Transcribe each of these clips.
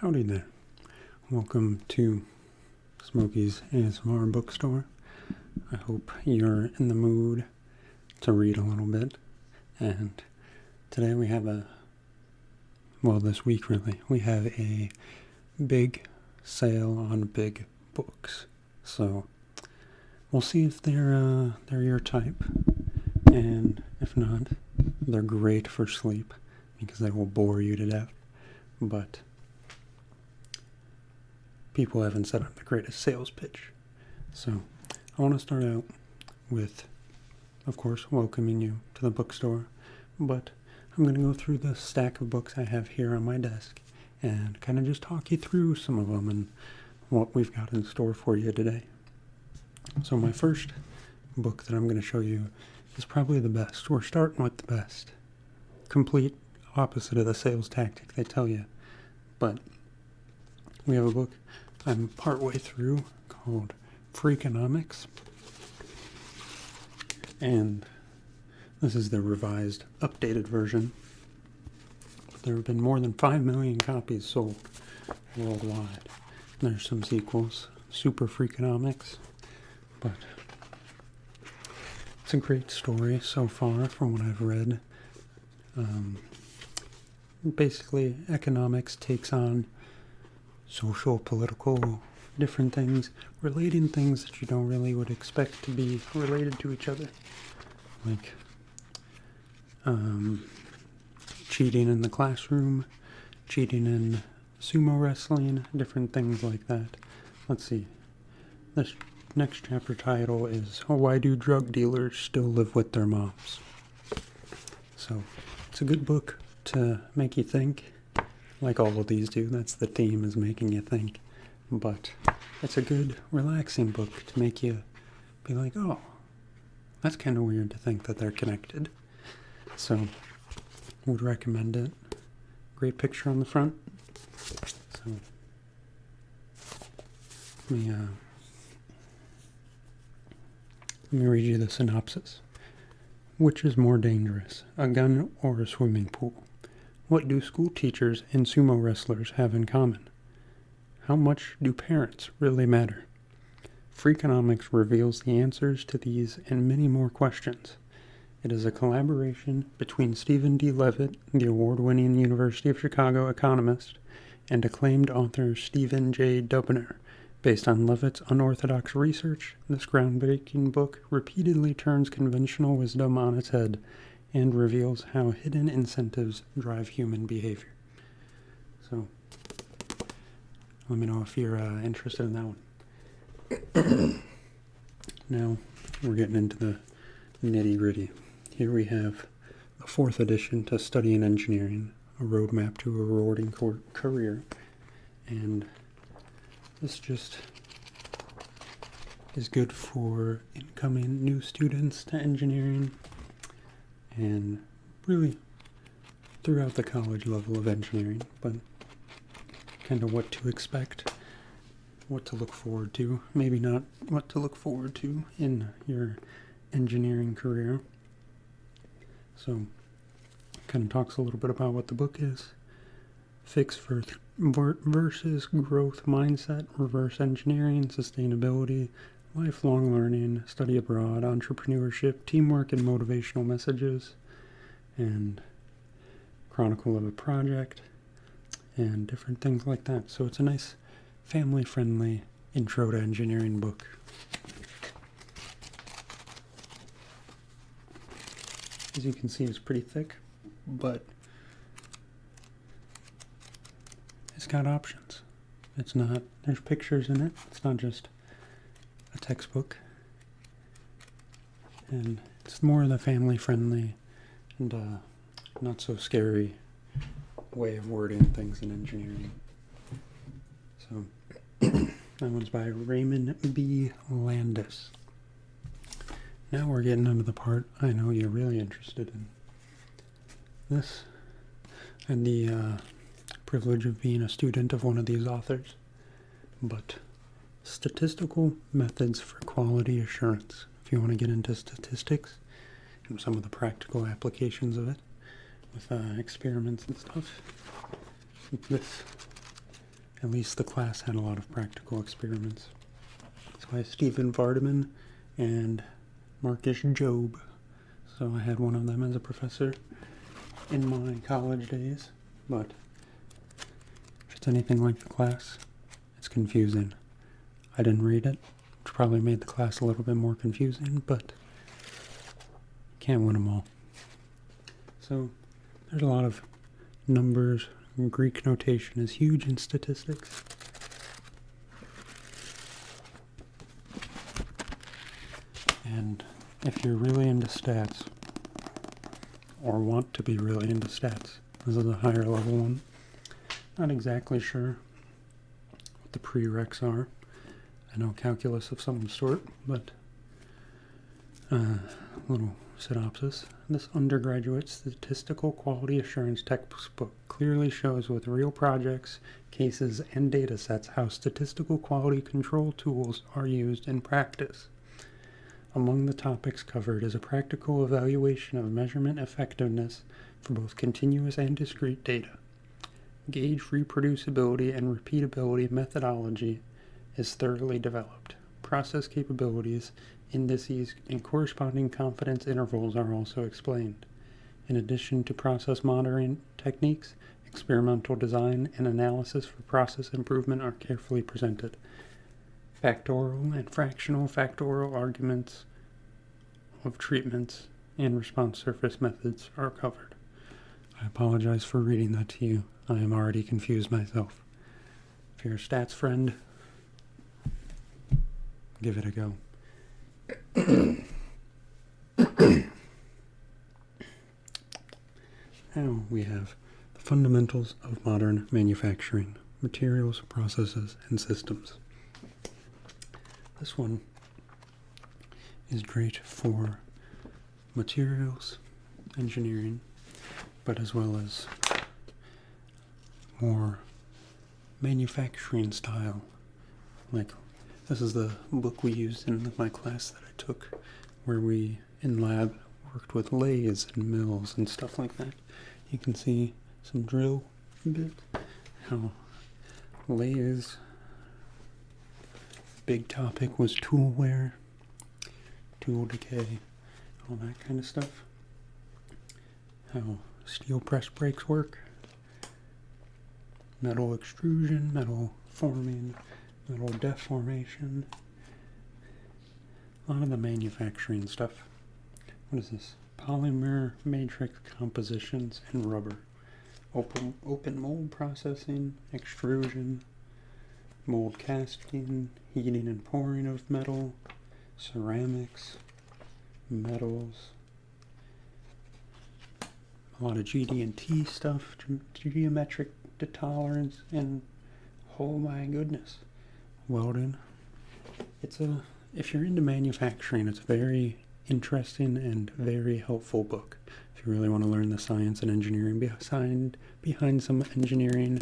Howdy there. Welcome to Smokey's ASMR Bookstore. I hope you're in the mood to read a little bit. And today we have this week really, we have a big sale on big books. So we'll see if they're your type. And if not, they're great for sleep because they will bore you to death. But people haven't set up the greatest sales pitch. So I want to start out with, of course, welcoming you to the bookstore. But I'm going to go through the stack of books I have here on my desk and kind of just talk you through some of them and what we've got in store for you today. So my first book that I'm going to show you is probably the best. We're starting with the best. Complete opposite of the sales tactic they tell you. But we have a book I'm partway through called Freakonomics. And this is the revised, updated version. There have been more than 5 million copies sold worldwide. There's some sequels, Super Freakonomics, but it's a great story so far from what I've read. Basically, economics takes on social, political, different things, relating things that you don't really would expect to be related to each other. Like cheating in the classroom, cheating in sumo wrestling, different things like that. Let's see. This next chapter title is Why Do Drug Dealers Still Live with Their Moms? So it's a good book to make you think, like all of these do. That's the theme, is making you think. But it's a good, relaxing book to make you be like, oh, that's kind of weird to think that they're connected. So, would recommend it. Great picture on the front. So, let me read you the synopsis. Which is more dangerous, a gun or a swimming pool? What do school teachers and sumo wrestlers have in common? How much do parents really matter? Freakonomics reveals the answers to these and many more questions. It is a collaboration between Stephen D. Levitt, the award-winning University of Chicago economist, and acclaimed author Stephen J. Dubner. Based on Levitt's unorthodox research, this groundbreaking book repeatedly turns conventional wisdom on its head and reveals how hidden incentives drive human behavior. So, let me know if you're interested in that one. Now, we're getting into the nitty-gritty. Here we have the 4th edition to Studying Engineering, a roadmap to a rewarding career. And this just is good for incoming new students to engineering and really throughout the college level of engineering, but kind of what to expect, what to look forward to, maybe not what to look forward to in your engineering career. So, kind of talks a little bit about what the book is. Fix versus growth mindset, reverse engineering, sustainability, lifelong learning, study abroad, entrepreneurship, teamwork and motivational messages, and chronicle of a project, and different things like that. So it's a nice family-friendly intro to engineering book. As you can see, it's pretty thick, but it's got options. It's not, there's pictures in it. It's not just a textbook. And it's more the family-friendly and not so scary way of wording things in engineering. So, that one's by Raymond B. Landis. Now we're getting into the part I know you're really interested in. This, and the privilege of being a student of one of these authors, but Statistical Methods for Quality Assurance. If you want to get into statistics and some of the practical applications of it with experiments and stuff, this At least the class had a lot of practical experiments. So I have Stephen Vardaman and Marcus Job. So I had one of them as a professor in my college days, but if it's anything like the class, it's confusing. I didn't read it, which probably made the class a little bit more confusing, but can't win them all. So there's a lot of numbers. Greek notation is huge in statistics. And if you're really into stats, or want to be really into stats, this is a higher level one. Not exactly sure what the prereqs are. I know calculus of some sort, but little synopsis. This undergraduate statistical quality assurance textbook clearly shows with real projects, cases, and data sets how statistical quality control tools are used in practice. Among the topics covered is a practical evaluation of measurement effectiveness for both continuous and discrete data. Gauge reproducibility and repeatability methodology is thoroughly developed. Process capabilities, indices, and corresponding confidence intervals are also explained. In addition to process monitoring techniques, experimental design and analysis for process improvement are carefully presented. Factorial and fractional factorial arguments of treatments and response surface methods are covered. I apologize for reading that to you. I am already confused myself. If you're a stats friend, give it a go. Now we have the fundamentals of modern manufacturing, materials, processes, and systems. This one is great for materials engineering, but as well as more manufacturing style. Like, this is the book we used in my class that I took, where we, in lab, worked with lathes and mills and stuff like that. You can see some drill bit, how lathes, big topic was tool wear, tool decay, all that kind of stuff. How steel press brakes work, metal extrusion, metal forming, metal deformation, a lot of the manufacturing stuff. What is this? Polymer matrix compositions and rubber. Open mold processing, extrusion, mold casting, heating and pouring of metal, ceramics, metals, a lot of GD&T stuff, geometric tolerance, and oh my goodness, welding. If you're into manufacturing, it's a very interesting and very helpful book. If you really want to learn the science and engineering behind some engineering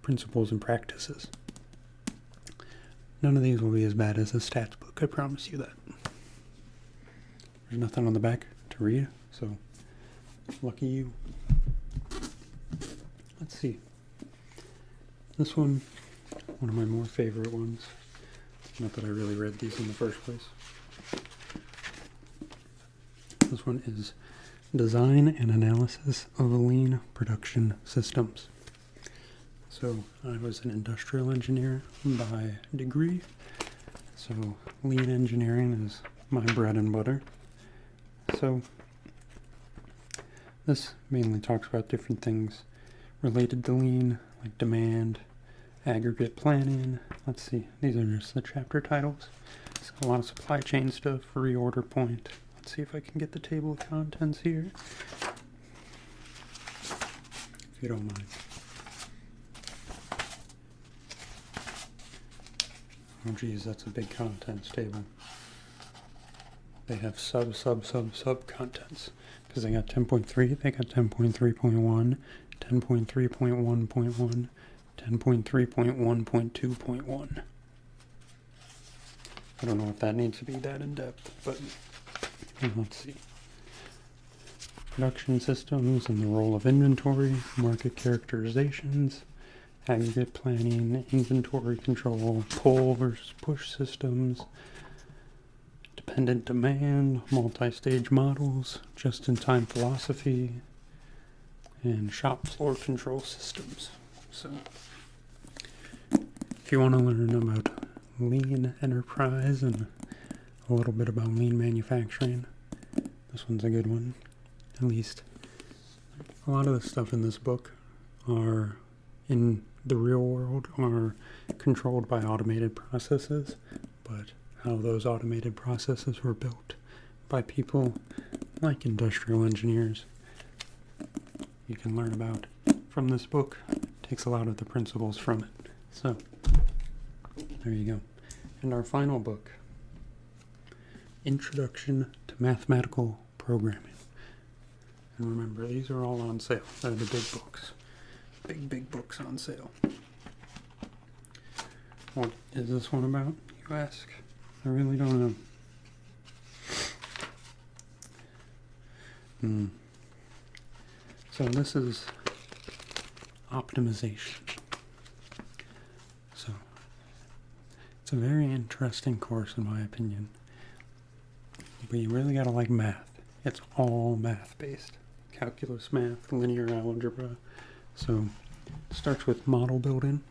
principles and practices. None of these will be as bad as a stats book, I promise you that. There's nothing on the back to read, so lucky you. Let's see. This one of my more favorite ones. Not that I really read these in the first place. This one is Design and Analysis of Lean Production Systems. So I was an industrial engineer by degree, so lean engineering is my bread and butter. So this mainly talks about different things related to lean, like demand, aggregate planning. Let's see, these are just the chapter titles. It's got a lot of supply chain stuff, reorder point. Let's see if I can get the table of contents here, if you don't mind. Oh geez, that's a big contents table. They have sub contents, because they got 10.3, they got 10.3.1, 10.3.1.1, 10.3.1.2.1. I don't know if that needs to be that in depth, but let's see. Production systems and the role of inventory, market characterizations, aggregate planning, inventory control, pull versus push systems, dependent demand, multi-stage models, just-in-time philosophy, and shop floor control systems. So, if you want to learn about lean enterprise and a little bit about lean manufacturing, this one's a good one. At least a lot of the stuff in this book are in the real world are controlled by automated processes, but how those automated processes were built by people like industrial engineers you can learn about from this book. It takes a lot of the principles from it. So there you go. And our final book, Introduction to Mathematical Programming. And remember, these are all on sale. They're the big books. Big books on sale. What is this one about, you ask? I really don't know. So this is optimization. So it's a very interesting course in my opinion. But you really gotta like math. It's all math based. Calculus math, linear algebra. So it starts with model building,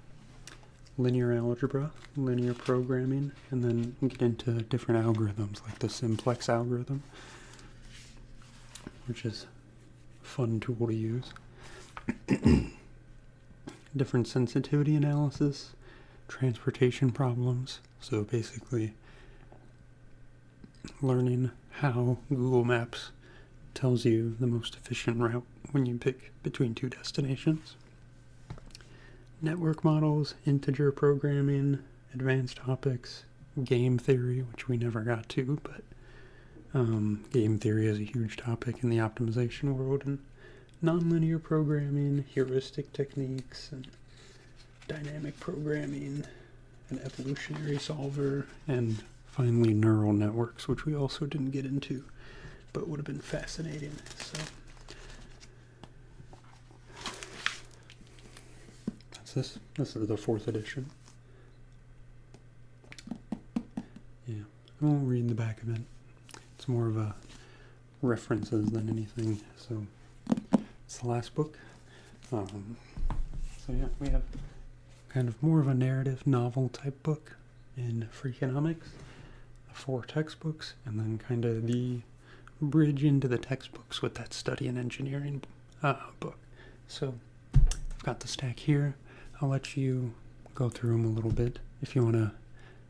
linear algebra, linear programming, and then we get into different algorithms like the simplex algorithm, which is a fun tool to use. Different sensitivity analysis, transportation problems. So basically learning how Google Maps tells you the most efficient route when you pick between two destinations. Network models, integer programming, advanced topics, game theory, which we never got to, but game theory is a huge topic in the optimization world, and nonlinear programming, heuristic techniques, and dynamic programming, an evolutionary solver, and finally neural networks, which we also didn't get into, but would have been fascinating. So that's this. This is the 4th edition. Yeah, I won't read the back of it. It's more of a references than anything. So it's the last book. So yeah, we have kind of more of a narrative novel type book in Freakonomics, 4 textbooks, and then kind of the bridge into the textbooks with that study and engineering book. So I've got the stack here. I'll let you go through them a little bit if you want to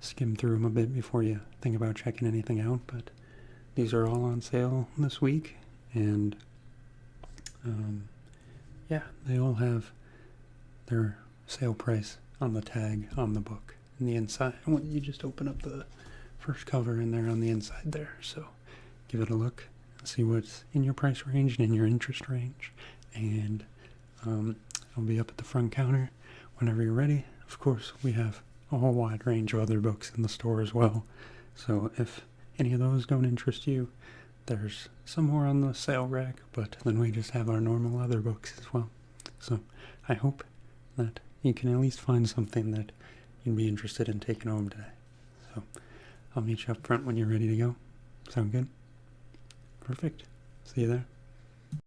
skim through them a bit before you think about checking anything out, but these are all on sale this week, and yeah, they all have their sale price on the tag on the book in the inside. You just open up the first cover and they're on the inside there, so give it a look and see what's in your price range and in your interest range, and I'll be up at the front counter whenever you're ready. Of course, we have a whole wide range of other books in the store as well, so if any of those don't interest you, there's some more on the sale rack, but then we just have our normal other books as well. So I hope that you can at least find something that you'd be interested in taking home today. So I'll meet you up front when you're ready to go. Sound good? Perfect. See you there.